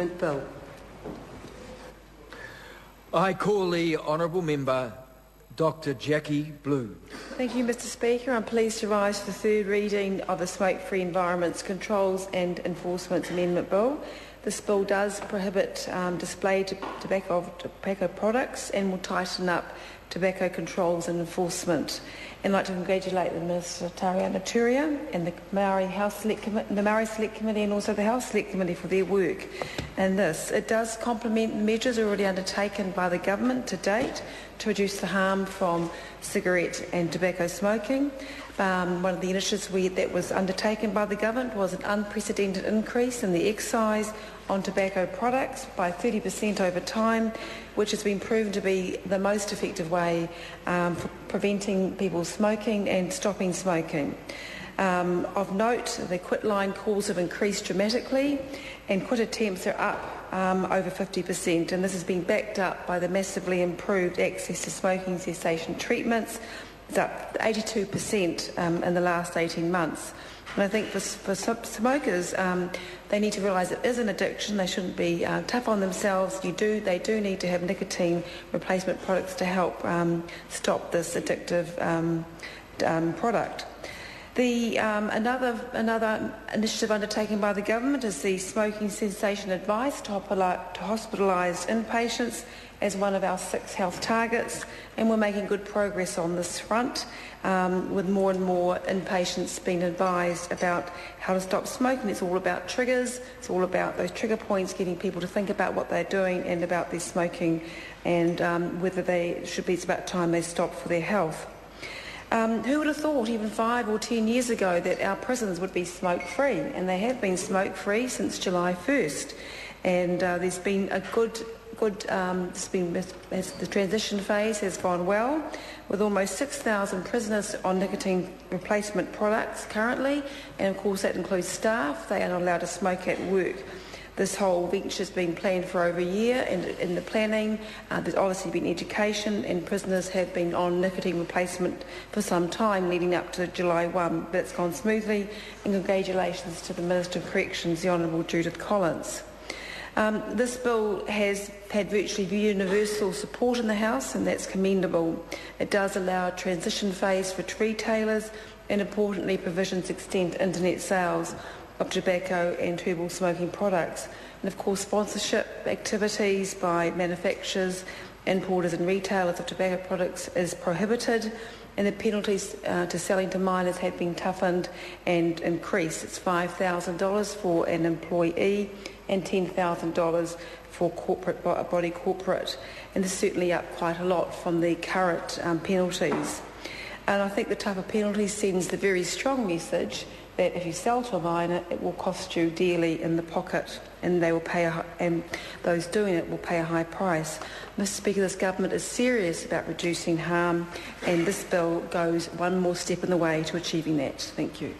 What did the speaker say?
Bill. I call the Honourable Member Dr Jackie Blue. Thank you, Mr Speaker. I'm pleased to rise for the third reading of the Smoke-Free Environments Controls and Enforcement Amendment Bill. This bill does prohibit display tobacco products and will tighten up tobacco controls and enforcement. And I'd like to congratulate the Minister Tariana Turia and the Maori Select Committee and also the Health Select Committee for their work in this. It does complement measures already undertaken by the government to date to reduce the harm from cigarette and tobacco smoking. One of the initiatives that was undertaken by the government was an unprecedented increase in the excise on tobacco products by 30% over time, which has been proven to be the most effective way for preventing people smoking and stopping smoking. Of note, the quit line calls have increased dramatically and quit attempts are up over 50%, and this has been backed up by the massively improved access to smoking cessation treatments. It's up 82% in the last 18 months. And I think for smokers, they need to realise it is an addiction. They shouldn't be tough on themselves. They do need to have nicotine replacement products to help stop this addictive product. Another initiative undertaken by the government is the smoking cessation advice to hospitalised inpatients as one of our 6 health targets, and we're making good progress on this front with more and more inpatients being advised about how to stop smoking. It's all about triggers, it's all about those trigger points, getting people to think about what they're doing and about their smoking and whether it's about time they stop for their health. Who would have thought even 5 or 10 years ago that our prisons would be smoke-free, and they have been smoke-free since July 1st, and there's been a the transition phase has gone well, with almost 6,000 prisoners on nicotine replacement products currently, and of course that includes staff. They are not allowed to smoke at work. This whole venture has been planned for over a year, and in the planning there's obviously been education, and prisoners have been on nicotine replacement for some time leading up to July 1, but it's gone smoothly, and congratulations to the Minister of Corrections, the Honourable Judith Collins. This bill has had virtually universal support in the House, and that's commendable. It does allow a transition phase for retailers, and importantly provisions extend internet sales of tobacco and herbal smoking products. And of course sponsorship activities by manufacturers, importers and retailers of tobacco products is prohibited, and the penalties to selling to minors have been toughened and increased. It's $5,000 for an employee and $10,000 for body corporate, and this is certainly up quite a lot from the current penalties. And I think the tougher penalties sends the very strong message that if you sell to a minor, it will cost you dearly in the pocket, and they will pay and those doing it will pay a high price. Mr Speaker, this government is serious about reducing harm, and this bill goes one more step in the way to achieving that. Thank you.